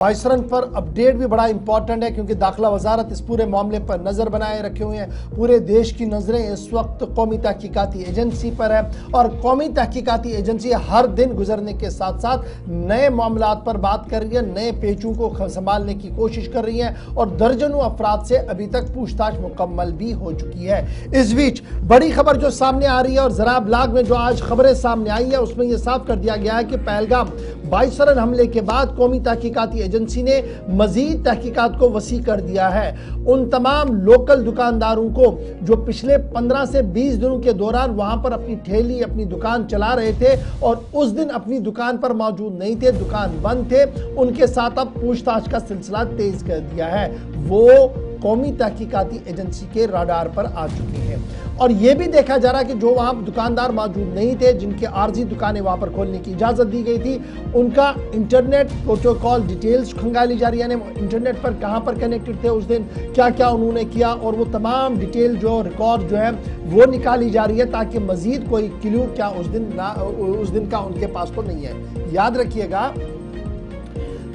वाइसरन पर अपडेट भी बड़ा इंपॉर्टेंट है क्योंकि दाखिला वजारत इस पूरे मामले पर नजर बनाए रखे हुए हैं। पूरे देश की नजरें इस वक्त कौमी तहकीकाती एजेंसी पर है और कौमी तहकीकाती एजेंसी हर दिन गुजरने के साथ साथ नए मामलात पर बात कर रही है, नए पेचों को संभालने की कोशिश कर रही है और दर्जनों अफराद से अभी तक पूछताछ मुकम्मल भी हो चुकी है। इस बीच बड़ी खबर जो सामने आ रही है और जरा ब्लॉग में जो आज खबरें सामने आई है उसमें यह साफ कर दिया गया है कि पहलगाम वाइसरन हमले के बाद कौमी तहकीकाती एजेंसी ने मजीद तहकीकात को वसी कर दिया है। उन तमाम लोकल दुकानदारों को जो पिछले 15 से 20 दिनों के दौरान वहां पर अपनी ठेली अपनी दुकान चला रहे थे और उस दिन अपनी दुकान पर मौजूद नहीं थे, दुकान बंद थे, उनके साथ अब पूछताछ का सिलसिला तेज कर दिया है। वो कौमी तहकीकाती एजेंसी के रडार पर आ चुके हैं और यह भी देखा जा रहा है कि जो वहां दुकानदार मौजूद नहीं थे, जिनके आर्जी दुकानें वहां पर खोलने की इजाजत दी गई थी, उनका इंटरनेट प्रोटोकॉल डिटेल्स खंगाली जा रही है। यानी इंटरनेट पर कहां पर कनेक्टेड थे उस दिन, क्या क्या उन्होंने किया और वो तमाम डिटेल जो रिकॉर्ड जो है वो निकाली जा रही है ताकि मजीद कोई क्लू क्या उस दिन का उनके पास तो नहीं है। याद रखिएगा,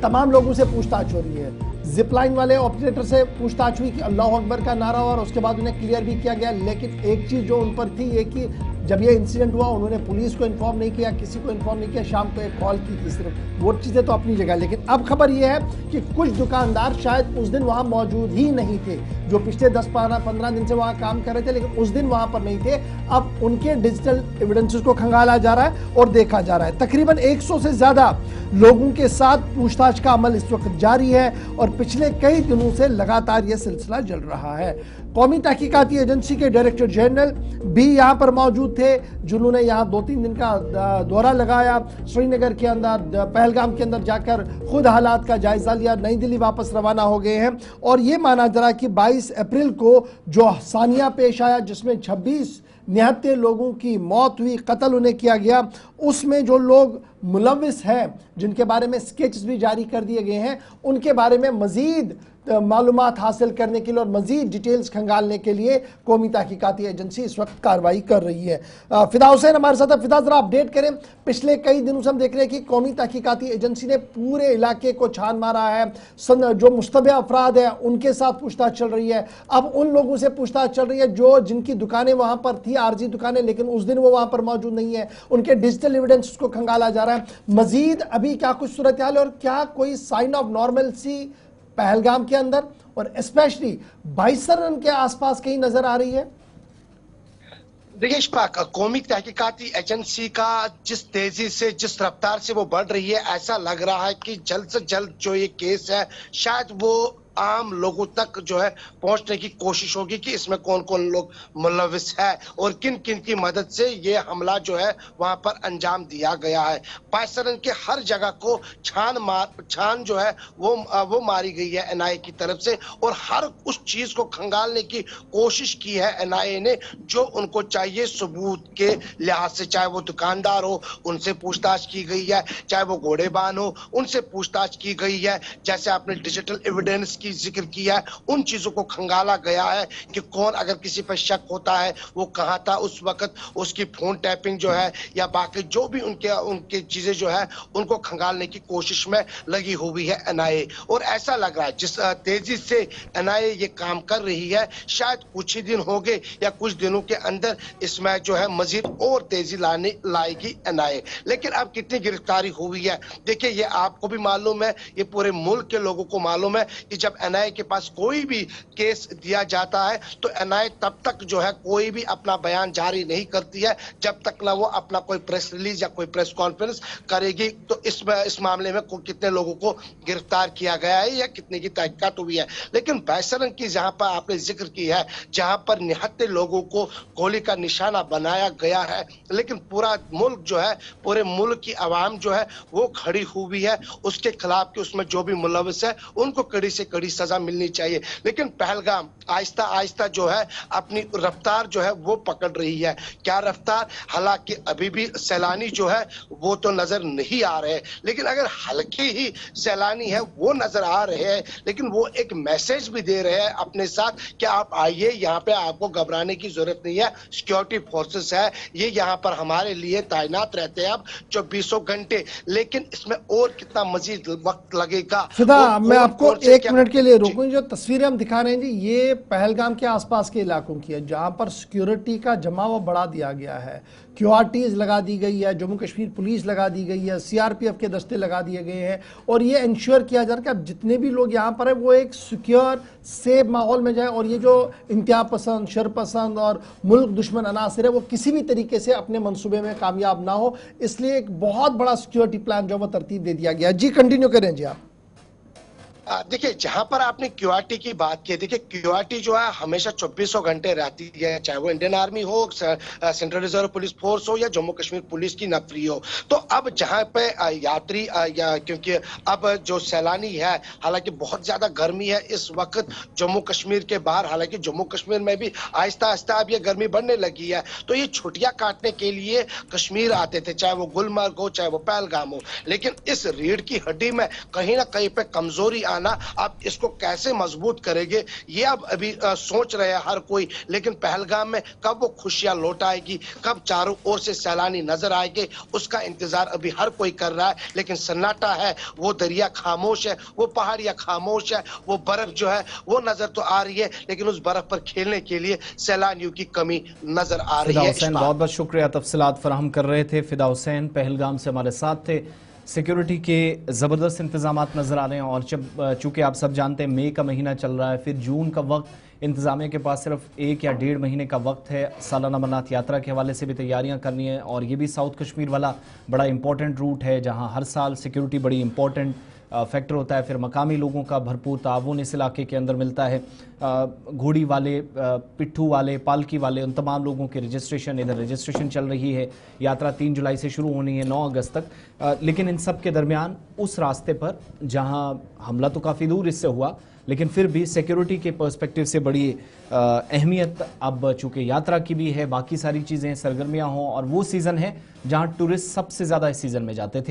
तमाम लोगों से पूछताछ हो रही है। जिपलाइन वाले ऑपरेटर से पूछताछ हुई कि अल्लाह अकबर का नारा और उसके बाद उन्हें क्लियर भी किया गया, लेकिन एक चीज जो उन पर थी ये कि जब ये इंसिडेंट हुआ उन्होंने पुलिस को इन्फॉर्म नहीं किया, किसी को इन्फॉर्म नहीं किया, शाम को एक कॉल की थी सिर्फ। वो चीज़ें तो अपनी जगह, लेकिन अब खबर ये है कि कुछ दुकानदार शायद उस दिन वहाँ मौजूद ही नहीं थे, जो पिछले 10-15 दिन से वहाँ काम कर रहे थे लेकिन उस दिन वहाँ पर नहीं थे। अब उनके डिजिटल एविडेंसेस को खंगाला जा रहा है और देखा जा रहा है। तकरीबन 100 से ज़्यादा लोगों के साथ पूछताछ का अमल इस वक्त जारी है और पिछले कई दिनों से लगातार यह सिलसिला चल रहा है। कौमी तहकीकाती एजेंसी के डायरेक्टर जनरल भी यहाँ पर मौजूद थे, जिन्होंने यहाँ 2-3 दिन का दौरा लगाया, श्रीनगर के अंदर पहलगाम के अंदर जाकर खुद हालात का जायजा लिया, नई दिल्ली वापस रवाना हो गए हैं। और ये माना जा रहा है कि 22 अप्रैल को जो सानिया पेश आया जिसमें 26 निहत्ते लोगों की मौत हुई, कत्ल उन्हें किया गया, उसमें जो लोग मुलविस हैं जिनके बारे में स्केच भी जारी कर दिए गए हैं, उनके बारे में मजीद मालूमात हासिल करने के लिए और मजीद डिटेल्स खंगालने के लिए कौमी तहकीकाती एजेंसी इस वक्त कार्रवाई कर रही है। फिदा हुसैन हमारे साथ है। फिदा, जरा अपडेट करें। पिछले कई दिनों से हम देख रहे हैं कि कौमी तहकीकाती एजेंसी ने पूरे इलाके को छान मारा है, जो मुश्तबे अफराद हैं उनके साथ पूछताछ चल रही है। अब उन लोगों से पूछताछ चल रही है जो जिनकी दुकानें वहां पर थी, आरजी दुकानें, लेकिन उस दिन वो वहां पर मौजूद नहीं है, उनके डिजिटल एविडेंस को खंगाला जा रहा है। मजीद अभी क्या कुछ सूरत हाल है और क्या कोई साइन ऑफ नॉर्मलसी पहलगाम के अंदर और स्पेशली वाइसरन के आसपास कहीं नजर आ रही है? देखिए इशफाक, कौमी तहकीकाती एजेंसी का जिस तेजी से जिस रफ्तार से वो बढ़ रही है, ऐसा लग रहा है कि जल्द से जल्द जो ये केस है शायद वो आम लोगों तक जो है पहुंचने की कोशिश होगी कि इसमें कौन कौन लोग मुलविस है और किन किन की मदद से ये हमला जो है वहां पर अंजाम दिया गया है। वाइसरन के हर जगह को छान जो है वो मारी गई है एनआईए की तरफ से और हर उस चीज को खंगालने की कोशिश की है एनआईए ने जो उनको चाहिए सबूत के लिहाज से, चाहे वो दुकानदार हो उनसे पूछताछ की गई है, चाहे वो घोड़ेबान हो उनसे पूछताछ की गई है, जैसे आपने डिजिटल एविडेंस की जिक्र किया है उन चीजों को खंगाला गया है कि कौन अगर किसी पर शक होता है वो कहां था उस वक्त, उसकी फोन टैपिंग जो है या बाकी जो भी उनके चीजें जो है उनको खंगालने की कोशिश में लगी हुई है एनआईए। और ऐसा लग रहा है जिस तेजी से एनआईए ये काम कर रही है शायद कुछ ही दिन हो गए या कुछ दिनों के अंदर इसमें जो है मजीद और तेजी लाएगी एनआईए। लेकिन अब कितनी गिरफ्तारी हुई है देखिए, ये आपको भी मालूम है, ये पूरे मुल्क के लोगों को मालूम है कि जब एनआईए के पास कोई भी केस दिया जाता है तो एनआईए तब तक जो है कोई भी अपना बयान जारी नहीं करती है जब तक ना वो अपना कोई प्रेस रिलीज या कोई प्रेस कॉन्फ्रेंस करेगी। तो इस मामले में कितने लोगों को गिरफ्तार किया गया है या कितने की तहकीकात हुई है। लेकिन वाइसरन की जहां पर आपने जिक्र की है, जहां पर निहत्ते लोगों को गोली का निशाना बनाया गया है, लेकिन पूरा मुल्क जो है, पूरे मुल्क की आवाम जो है वो खड़ी हुई है उसके खिलाफ कि उसमें जो भी मुलविस है उनको कड़ी से कड़ी बड़ी सजा मिलनी चाहिए। लेकिन पहलगाम आहिस्ता आहिस्ता जो है अपनी रफ्तार जो है वो पकड़ रही है। क्या रफ्तार? हालांकि अभी भी सैलानी जो है वो तो नजर नहीं आ रहे, लेकिन अगर हल्के ही सैलानी है वो नजर आ रहे हैं, लेकिन वो एक मैसेज भी दे रहे हैं अपने साथ कि आप आइए, यहाँ पे आपको घबराने की जरूरत नहीं है। सिक्योरिटी फोर्सेस है, ये यहाँ पर हमारे लिए तैनात रहते हैं अब 24 घंटे। लेकिन इसमें और कितना मजीद वक्त लगेगा? फिदा, और मैं आपको कौन से 1 मिनट के लिए जी। रोकूं। जो तस्वीरें हम दिखा रहे हैं जी, ये पहलगाम के आसपास के इलाकों की है, जहां पर सिक्योरिटी का जमाव बढ़ा दिया गया है। क्यूआरटीज लगा दी गई है, जम्मू कश्मीर पुलिस लगा दी गई है, सीआरपीएफ के दस्ते लगा दिए गए हैं, और ये इंश्योर किया जा रहा है कि अब जितने भी लोग यहाँ पर है वो एक सिक्योर सेफ माहौल में जाए, और ये जो इंतहा पसंद, शर पसंद और मुल्क दुश्मन अनासर है वो किसी भी तरीके से अपने मंसूबे में कामयाब ना हो। इसलिए एक बहुत बड़ा सिक्योरिटी प्लान जो वो तरतीब दे दिया गया। जी कंटिन्यू करें जी आप। देखिए, जहां पर आपने क्यूआरटी की बात की, देखिए क्यूआरटी जो है हमेशा 24 घंटे रहती है, चाहे वो इंडियन आर्मी हो, सेंट्रल रिजर्व पुलिस फोर्स हो या जम्मू कश्मीर पुलिस की नफरी हो। तो अब जहां पे यात्री क्योंकि अब जो सैलानी है, हालांकि बहुत ज्यादा गर्मी है इस वक्त जम्मू कश्मीर के बाहर, हालांकि जम्मू कश्मीर में भी आहिस्ता आहिस्ता अब ये गर्मी बढ़ने लगी है, तो ये छुट्टियां काटने के लिए कश्मीर आते थे, चाहे वो गुलमर्ग हो चाहे वो पहलगाम हो। लेकिन इस रीढ़ की हड्डी में कहीं ना कहीं पे कमजोरी आना, अब इसको कैसे मजबूत करेंगे ये अब अभी सोच रहे हैं हर कोई। लेकिन पहलगाम में कब वो खुशियां लौट आएगी, कब चारों ओर से सैलानी नजर आएंगे, उसका इंतजार अभी हर कोई कर रहा है। लेकिन सन्नाटा है, वो दरिया खामोश है, वो पहाड़ियां खामोश है, वो बर्फ जो है वो नजर तो आ रही है, लेकिन उस बर्फ पर खेलने के लिए सैलानियों की कमी नजर आ रही है। हुसैन, बहुत बहुत शुक्रिया, तफसीलात फराहम कर रहे थे। फिदा हुसैन पहलगाम से हमारे साथ थे। सिक्योरिटी के ज़बरदस्त इंतजाम नज़र आ रहे हैं, और जब चूँकि आप सब जानते हैं मई का महीना चल रहा है, फिर जून का वक्त इंतज़ामिया के पास सिर्फ 1 या 1.5 महीने का वक्त है। सालाना अमरनाथ यात्रा के हवाले से भी तैयारियां करनी है, और ये भी साउथ कश्मीर वाला बड़ा इंपॉर्टेंट रूट है जहां हर साल सिक्योरिटी बड़ी इंपॉर्टेंट फैक्टर होता है। फिर मकामी लोगों का भरपूर ताउन इस इलाके के अंदर मिलता है। घोड़ी वाले, पिट्ठू वाले, पालकी वाले, उन तमाम लोगों के रजिस्ट्रेशन, इधर रजिस्ट्रेशन चल रही है। यात्रा 3 जुलाई से शुरू होनी है 9 अगस्त तक। लेकिन इन सब के दरमियान उस रास्ते पर जहां हमला तो काफ़ी दूर इससे हुआ, लेकिन फिर भी सिक्योरिटी के पर्सपेक्टिव से बड़ी अहमियत अब चूँकि यात्रा की भी है, बाकी सारी चीज़ें सरगर्मियाँ हों, और वो सीज़न है जहाँ टूरिस्ट सबसे ज़्यादा इस सीज़न में जाते थे।